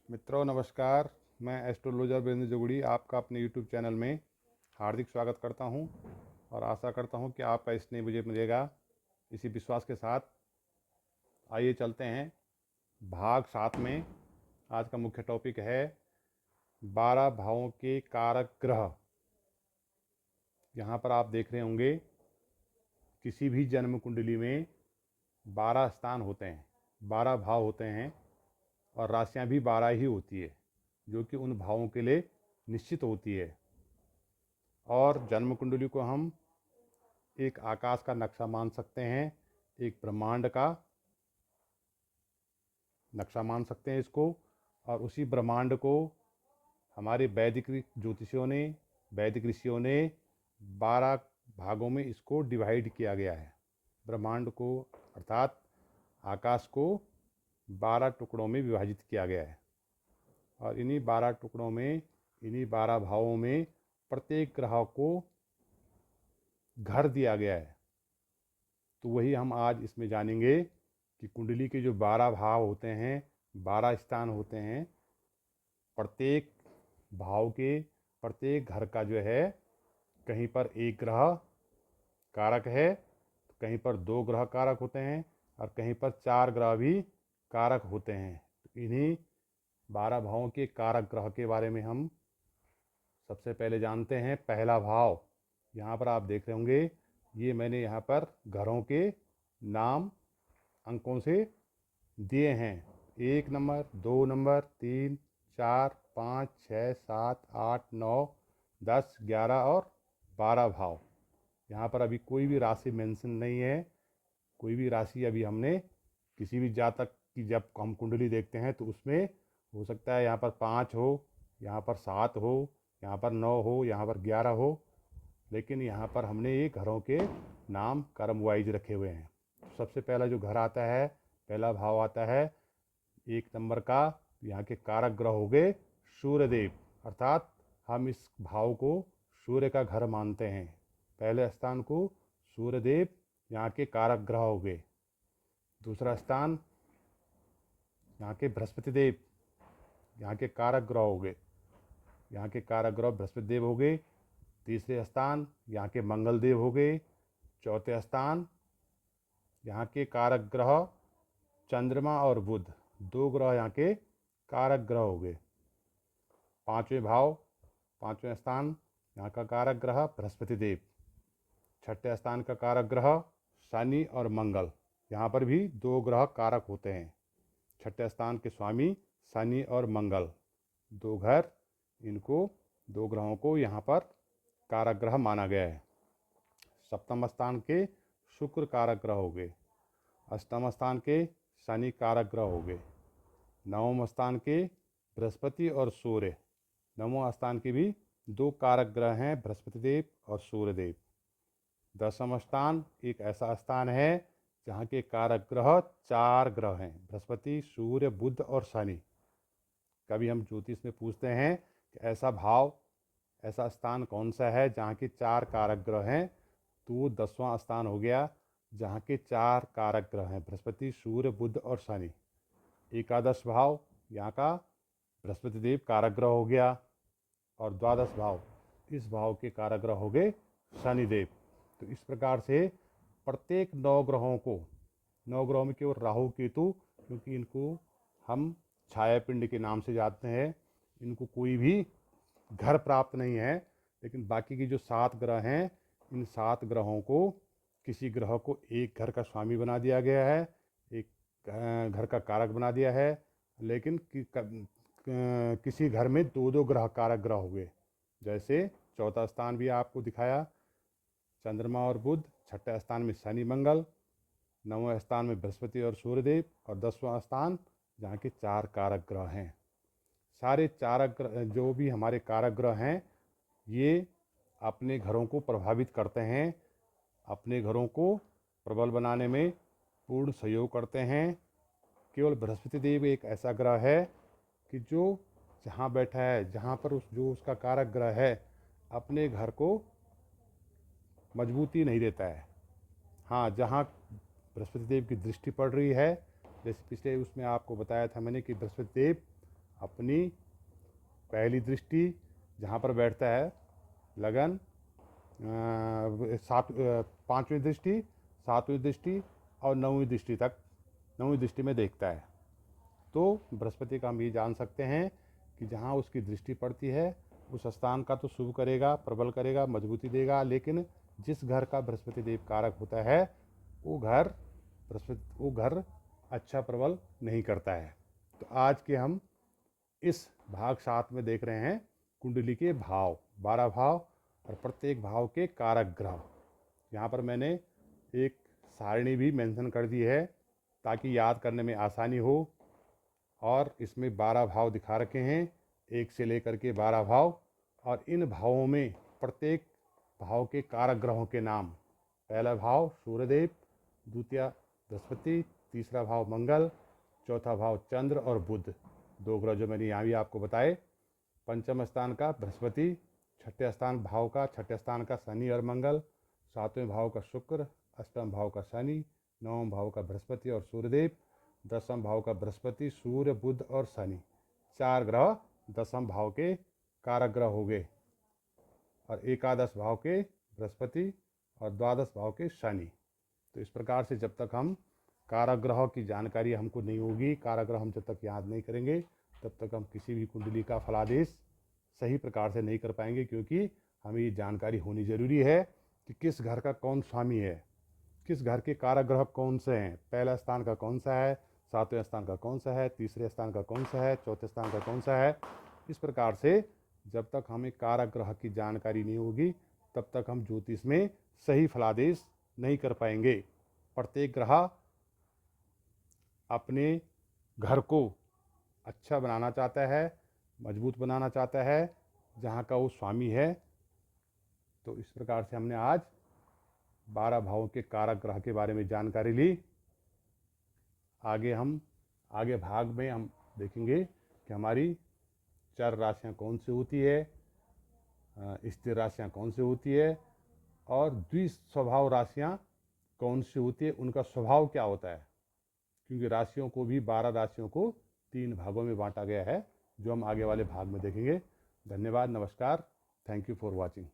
मित्रों नमस्कार। मैं एस्ट्रोलॉजर वीरेंद्र जोगड़ी आपका अपने यूट्यूब चैनल में हार्दिक स्वागत करता हूं और आशा करता हूं कि आपका स्नेह मुझे मिलेगा। इसी विश्वास के साथ आइए चलते हैं भाग 7 में। आज का मुख्य टॉपिक है 12 भावों के कारक ग्रह। यहाँ पर आप देख रहे होंगे किसी भी जन्म कुंडली में 12 स्थान होते हैं, 12 भाव होते हैं और राशियाँ भी 12 ही होती है जो कि उन भावों के लिए निश्चित होती है। और जन्म कुंडली को हम एक आकाश का नक्शा मान सकते हैं, एक ब्रह्मांड का नक्शा मान सकते हैं इसको। और उसी ब्रह्मांड को हमारे वैदिक ज्योतिषियों ने, वैदिक ऋषियों ने 12 भागों में इसको डिवाइड किया गया है। ब्रह्मांड को अर्थात आकाश को 12 टुकड़ों में विभाजित किया गया है और इन्हीं 12 टुकड़ों में, इन्हीं 12 भावों में प्रत्येक ग्रह को घर दिया गया है। तो वही हम आज इसमें जानेंगे कि कुंडली के जो 12 भाव होते हैं, 12 स्थान होते हैं, प्रत्येक भाव के प्रत्येक घर का जो है कहीं पर एक ग्रह कारक है, तो कहीं पर 2 ग्रह कारक होते हैं और कहीं पर 4 ग्रह भी कारक होते हैं। तो इन्हीं 12 भावों के कारक ग्रह के बारे में हम सबसे पहले जानते हैं। पहला भाव यहाँ पर आप देख रहे होंगे, ये मैंने यहाँ पर घरों के नाम अंकों से दिए हैं। 1 नंबर, 2 नंबर, 3, 4, 5, 6, 7, 8, 9, 10, 11 और 12 भाव। यहाँ पर अभी कोई भी राशि मेंशन नहीं है। कोई भी राशि अभी हमने किसी भी जातक की जब हम कुंडली देखते हैं तो उसमें हो सकता है यहाँ पर 5 हो, यहाँ पर 7 हो, यहाँ पर 9 हो, यहाँ पर 11 हो, लेकिन यहाँ पर हमने ये घरों के नाम कर्म वाइज रखे हुए हैं। सबसे पहला जो घर आता है, पहला भाव आता है 1 नंबर का, यहाँ के कारक ग्रह हो गए सूर्यदेव, अर्थात हम इस भाव को सूर्य का घर मानते हैं। पहले स्थान को सूर्यदेव यहाँ के कारक ग्रह हो गए। दूसरा स्थान यहाँ के बृहस्पति देव, यहाँ के कारक ग्रह हो गए। यहाँ के कारक ग्रह बृहस्पति देव हो गए। तीसरे स्थान यहाँ के मंगल देव हो गए। चौथे स्थान यहाँ के कारक ग्रह चंद्रमा और बुध, 2 ग्रह यहाँ के कारक ग्रह हो गए। पांचवें भाव, पांचवें स्थान यहाँ का कारक ग्रह बृहस्पति देव। छठे स्थान का कारक ग्रह शनि और मंगल, यहाँ पर भी 2 ग्रह कारक होते हैं। छठे स्थान के स्वामी शनि और मंगल, 2 घर, इनको 2 ग्रहों को यहाँ पर कारक ग्रह माना गया है। सप्तम स्थान के शुक्र कारक ग्रह हो गए। अष्टम स्थान के शनि कारक ग्रह हो गए। नवम स्थान के बृहस्पति और सूर्य, नवम स्थान के भी 2 कारक ग्रह हैं, बृहस्पति देव और सूर्य देव। दसम स्थान एक ऐसा स्थान है जहाँ के कारक ग्रह 4 ग्रह हैं, बृहस्पति, सूर्य, बुध और शनि। कभी हम ज्योतिष में पूछते हैं कि ऐसा भाव, ऐसा स्थान कौन सा है जहाँ के 4 कारक ग्रह हैं, तो वो 10वां स्थान हो गया जहाँ के 4 कारक ग्रह हैं, बृहस्पति, सूर्य, बुध और शनि। एकादश भाव यहाँ का बृहस्पति देव कारक ग्रह हो गया और द्वादश भाव, इस भाव के कारक ग्रह हो गए शनिदेव। तो इस प्रकार से प्रत्येक 9 ग्रहों को, 9 ग्रहों में केवल राहु केतु, क्योंकि इनको हम छाया पिंड के नाम से जानते हैं, इनको कोई भी घर प्राप्त नहीं है, लेकिन बाकी की जो 7 ग्रह हैं, इन 7 ग्रहों को किसी ग्रह को एक घर का स्वामी बना दिया गया है, एक घर का कारक बना दिया है, लेकिन किसी घर में 2-2 ग्रह कारक ग्रह हुए। जैसे चौथा स्थान भी आपको दिखाया चंद्रमा और बुध, छठे स्थान में शनि मंगल, 9वें स्थान में बृहस्पति और सूर्यदेव और 10वां स्थान जहाँ के 4 कारक ग्रह हैं। सारे 4 ग्रह जो भी हमारे कारक ग्रह हैं, ये अपने घरों को प्रभावित करते हैं, अपने घरों को प्रबल बनाने में पूर्ण सहयोग करते हैं। केवल बृहस्पति देव एक ऐसा ग्रह है कि जो जहाँ बैठा है, जहाँ पर जो उसका कारक ग्रह है, अपने घर को मजबूती नहीं देता है। हाँ, जहाँ बृहस्पति देव की दृष्टि पड़ रही है, जैसे पिछले उसमें आपको बताया था मैंने कि बृहस्पति देव अपनी पहली दृष्टि जहाँ पर बैठता है लगन, पांचवी दृष्टि, सातवीं दृष्टि और नौवीं दृष्टि तक, नौवीं दृष्टि में देखता है। तो बृहस्पति का हम ये जान सकते हैं कि जहाँ उसकी दृष्टि पड़ती है उस स्थान का तो शुभ करेगा, प्रबल करेगा, मजबूती देगा, लेकिन जिस घर का बृहस्पति देव कारक होता है वो घर अच्छा प्रबल नहीं करता है। तो आज के हम इस भाग 7 में देख रहे हैं कुंडली के भाव, 12 भाव और प्रत्येक भाव के कारक ग्रह। यहाँ पर मैंने एक सारणी भी मेंशन कर दी है ताकि याद करने में आसानी हो। और इसमें 12 भाव दिखा रखे हैं, 1 से लेकर के 12 भाव, और इन भावों में प्रत्येक भाव के कारक ग्रहों के नाम। पहला भाव सूर्यदेव, द्वितीय बृहस्पति, तीसरा भाव मंगल, चौथा भाव चंद्र और बुध, 2 ग्रह जो मैंने यहाँ भी आपको बताए। पंचम स्थान का बृहस्पति, छठे स्थान का शनि और मंगल, सातवें भाव का शुक्र, अष्टम भाव का शनि, नवम भाव का बृहस्पति और सूर्यदेव, दसम भाव का बृहस्पति, सूर्य, बुध और शनि। 4 ग्रह दसम भाव के कारक ग्रह हो गए, और एकादश भाव के बृहस्पति और द्वादश भाव के शनि। तो इस प्रकार से जब तक हम कारक ग्रह की जानकारी हमको नहीं होगी, कारक ग्रह हम जब तक याद नहीं करेंगे, तब तक हम किसी भी कुंडली का फलादेश सही प्रकार से नहीं कर पाएंगे। क्योंकि हमें ये जानकारी होनी ज़रूरी है कि किस घर का कौन स्वामी है, किस घर के कारक ग्रह कौन से हैं, पहला स्थान का कौन सा है, सातवें स्थान का कौन सा है, तीसरे स्थान का कौन सा है, चौथे स्थान का कौन सा है। इस प्रकार से जब तक हमें कारक ग्रह की जानकारी नहीं होगी तब तक हम ज्योतिष में सही फलादेश नहीं कर पाएंगे। प्रत्येक ग्रह अपने घर को अच्छा बनाना चाहता है, मजबूत बनाना चाहता है जहाँ का वो स्वामी है। तो इस प्रकार से हमने आज 12 भावों के कारक ग्रह के बारे में जानकारी ली। आगे भाग में हम देखेंगे कि हमारी चर राशियाँ कौन सी होती है, स्थिर राशियाँ कौन सी होती है, और द्विस्वभाव राशियाँ कौन सी होती है, उनका स्वभाव क्या होता है। क्योंकि राशियों को भी 12 राशियों को 3 भागों में बांटा गया है, जो हम आगे वाले भाग में देखेंगे। धन्यवाद, नमस्कार, थैंक यू फॉर वॉचिंग।